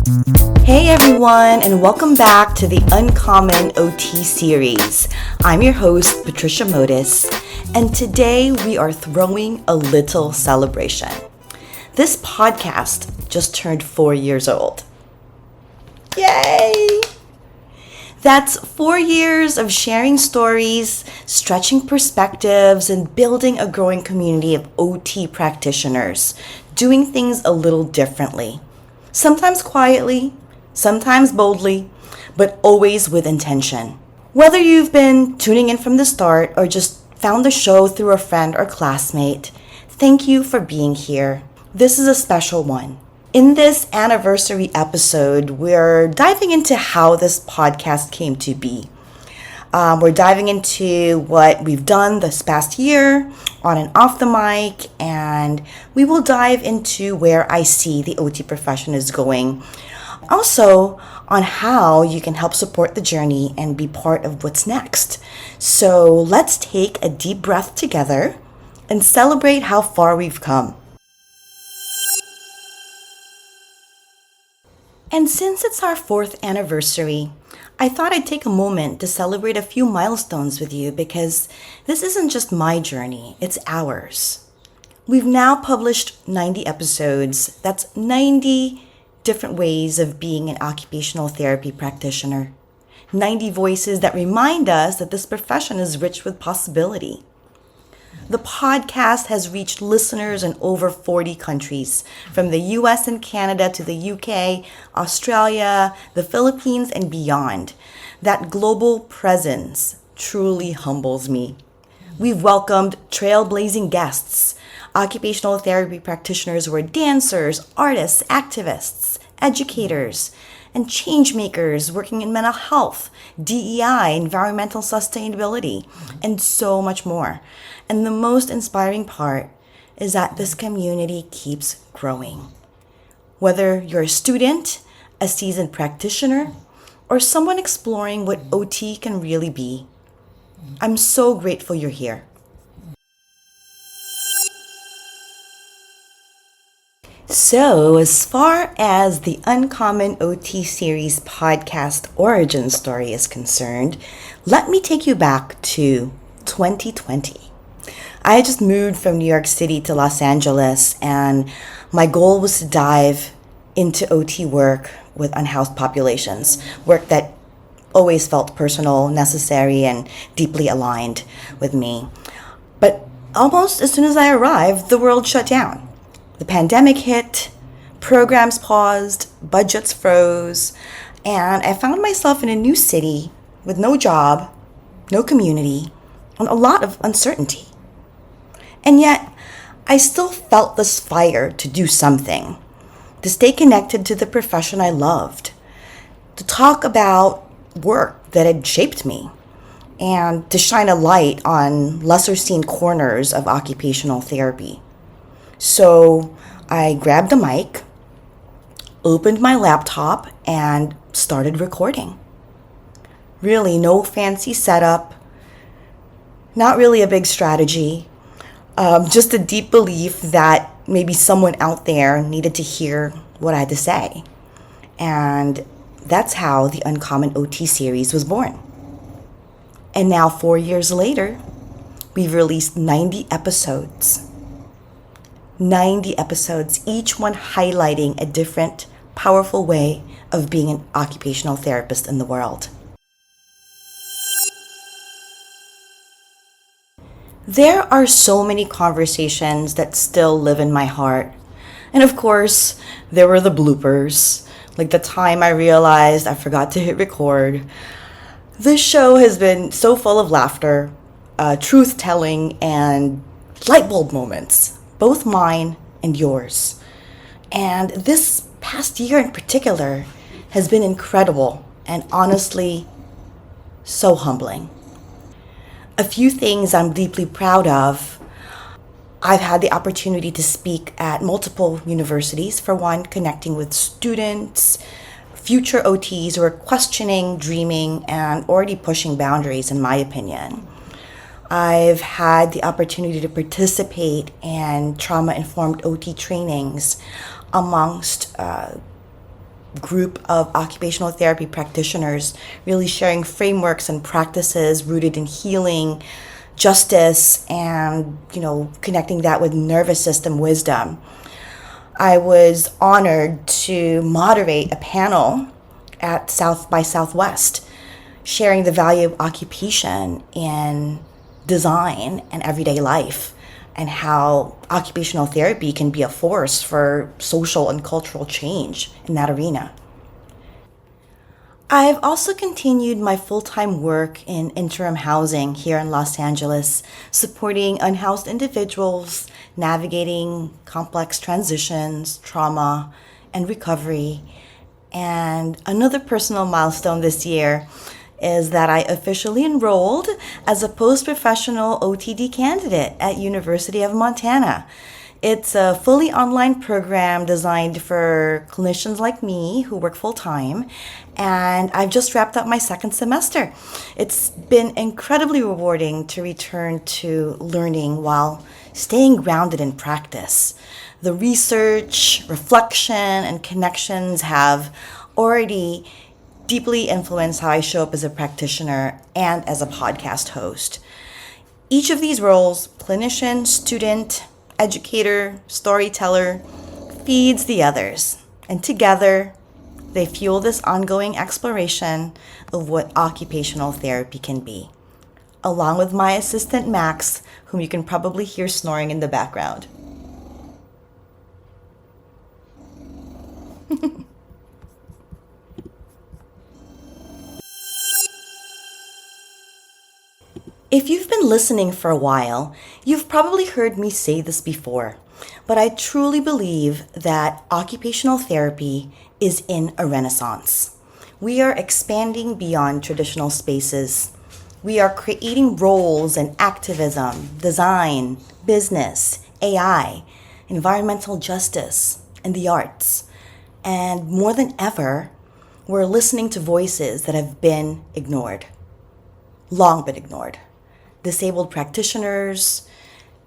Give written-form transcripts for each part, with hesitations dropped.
Hey everyone, and welcome back to the Uncommon OT series. I'm your host, Patricia, and today we are throwing a little celebration. This podcast just turned 4 years old. Yay! That's 4 years of sharing stories, stretching perspectives, and building a growing community of OT practitioners, doing things a little differently. Sometimes quietly, sometimes boldly, but always with intention. Whether you've been tuning in from the start or just found the show through a friend or classmate, thank you for being here. This is a special one. In this anniversary episode, we're diving into how this podcast came to be. We're diving into what we've done this past year on and off the mic, and we will dive into where I see the OT profession is going. Also, on how you can help support the journey and be part of what's next. So let's take a deep breath together and celebrate how far we've come. And since it's our 4th anniversary, I thought I'd take a moment to celebrate a few milestones with you because this isn't just my journey, it's ours. We've now published 90 episodes. That's 90 different ways of being an occupational therapy practitioner. 90 voices that remind us that this profession is rich with possibility. The podcast has reached listeners in over 40 countries, from the US and Canada to the UK, Australia, the Philippines, and beyond. That global presence truly humbles me. We've welcomed trailblazing guests, occupational therapy practitioners who are dancers, artists, activists, educators, and change makers working in mental health, DEI, environmental sustainability, and so much more. And the most inspiring part is that this community keeps growing. Whether you're a student, a seasoned practitioner, or someone exploring what OT can really be, I'm so grateful you're here. So, as far as the Uncommon OT series podcast origin story is concerned, let me take you back to 2020. I had just moved from New York City to Los Angeles, and my goal was to dive into OT work with unhoused populations, work that always felt personal, necessary, and deeply aligned with me. But almost as soon as I arrived, the world shut down. The pandemic hit, programs paused, budgets froze, and I found myself in a new city with no job, no community, and a lot of uncertainty. And yet, I still felt this fire to do something, to stay connected to the profession I loved, to talk about work that had shaped me, and to shine a light on lesser seen corners of occupational therapy. So I grabbed a mic, opened my laptop, and started recording. Really, no fancy setup, not really a big strategy, just a deep belief that maybe someone out there needed to hear what I had to say. And that's how the Uncommon OT series was born. And now 4 years later, we've released 90 episodes. 90 episodes, each one highlighting a different, powerful way of being an occupational therapist in the world. There are so many conversations that still live in my heart. And of course, there were the bloopers, like the time I realized I forgot to hit record. This show has been so full of laughter, truth-telling, and light bulb moments, both mine and yours. And this past year in particular has been incredible and honestly so humbling. A few things I'm deeply proud of. I've had the opportunity to speak at multiple universities, for one, connecting with students, future OTs who are questioning, dreaming, and already pushing boundaries, in my opinion. I've had the opportunity to participate in trauma-informed OT trainings amongst group of occupational therapy practitioners, really sharing frameworks and practices rooted in healing, justice, and, connecting that with nervous system wisdom. I was honored to moderate a panel at South by Southwest, sharing the value of occupation in design and everyday life, and how occupational therapy can be a force for social and cultural change in that arena. I've also continued my full-time work in interim housing here in Los Angeles, supporting unhoused individuals, navigating complex transitions, trauma, and recovery. And another personal milestone this year is that I officially enrolled as a post-professional OTD candidate at University of Montana. It's a fully online program designed for clinicians like me who work full-time, and I've just wrapped up my second semester. It's been incredibly rewarding to return to learning while staying grounded in practice. The research, reflection, and connections have already deeply influenced how I show up as a practitioner and as a podcast host. Each of these roles, clinician, student, educator, storyteller, feeds the others. And together, they fuel this ongoing exploration of what occupational therapy can be, along with my assistant Max, whom you can probably hear snoring in the background. If you've been listening for a while, you've probably heard me say this before, but I truly believe that occupational therapy is in a renaissance. We are expanding beyond traditional spaces. We are creating roles in activism, design, business, AI, environmental justice, and the arts. And more than ever, we're listening to voices that have been ignored, long been ignored. Disabled practitioners,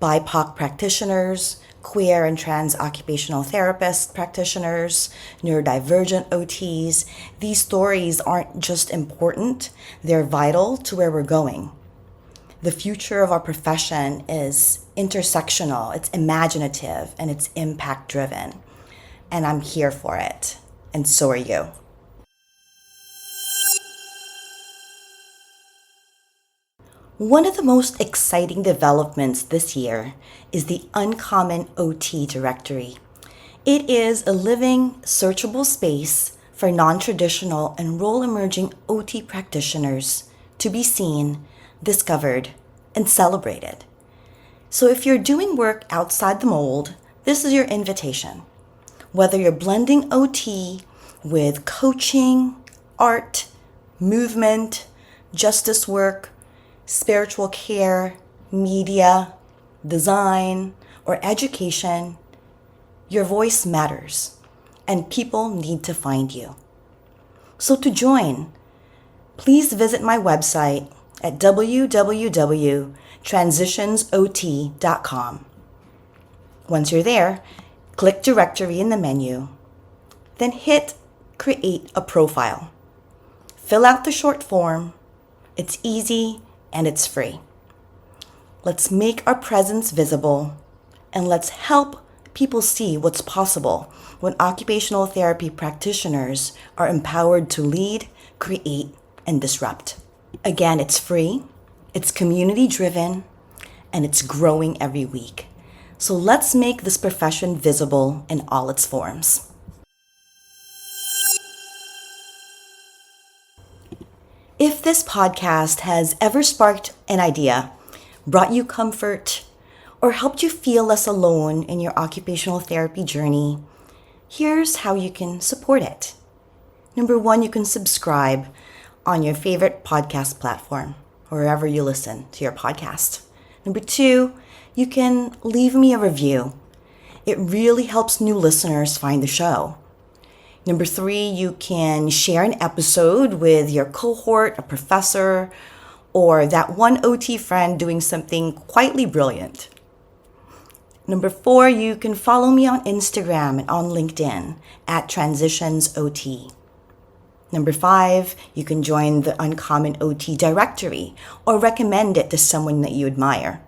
BIPOC practitioners, queer and trans occupational therapist practitioners, neurodivergent OTs. These stories aren't just important, they're vital to where we're going. The future of our profession is intersectional, it's imaginative, and it's impact driven. And I'm here for it, and so are you. One of the most exciting developments this year is the Uncommon OT Directory. It is a living, searchable space for non-traditional and role-emerging OT practitioners to be seen, discovered, and celebrated. So if you're doing work outside the mold, this is your invitation. Whether you're blending OT with coaching, art, movement, justice work, spiritual care, media, design, or education, your voice matters, and people need to find you. So to join, please visit my website at www.transitionsot.com. Once you're there, click Directory in the menu, then hit Create a Profile. Fill out the short form. It's easy and it's free. Let's make our presence visible, and let's help people see what's possible when occupational therapy practitioners are empowered to lead, create, and disrupt. Again, it's free, it's community driven, and it's growing every week. So let's make this profession visible in all its forms. If this podcast has ever sparked an idea, brought you comfort, or helped you feel less alone in your occupational therapy journey, here's how you can support it. Number one, you can subscribe on your favorite podcast platform, or wherever you listen to your podcast. Number two, you can leave me a review. It really helps new listeners find the show. Number three, you can share an episode with your cohort, a professor, or that one OT friend doing something quietly brilliant. Number 4, you can follow me on Instagram and on LinkedIn at TransitionsOT. Number 5, you can join the Uncommon OT directory or recommend it to someone that you admire.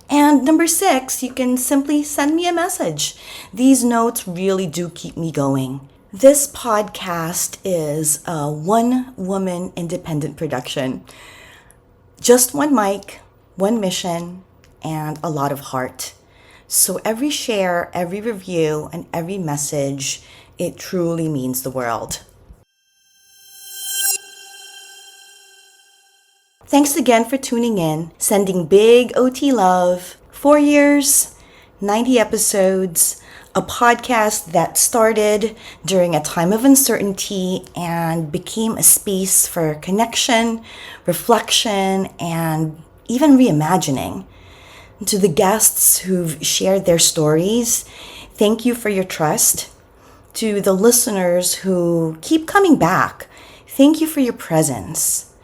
And number 6, you can simply send me a message. These notes really do keep me going. This podcast is a one-woman independent production. Just one mic, one mission, and a lot of heart. So every share, every review, and every message, it truly means the world. Thanks again for tuning in, sending big OT love. 4 years, 90 episodes, a podcast that started during a time of uncertainty and became a space for connection, reflection, and even reimagining. To the guests who've shared their stories, thank you for your trust. To the listeners who keep coming back, thank you for your presence.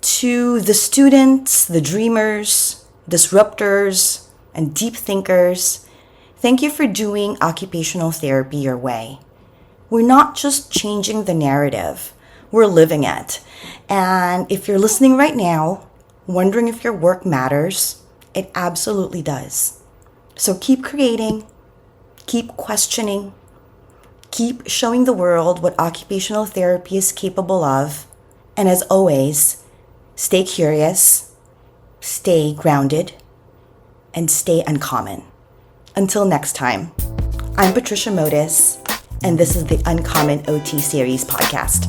To the students, the dreamers, disruptors, and deep thinkers, thank you for doing occupational therapy your way. We're not just changing the narrative, we're living it. And if you're listening right now, wondering if your work matters, it absolutely does. So keep creating, keep questioning, keep showing the world what occupational therapy is capable of. And as always, stay curious, stay grounded, and stay uncommon. Until next time, I'm Patricia Modis, and this is the Uncommon OT Series podcast.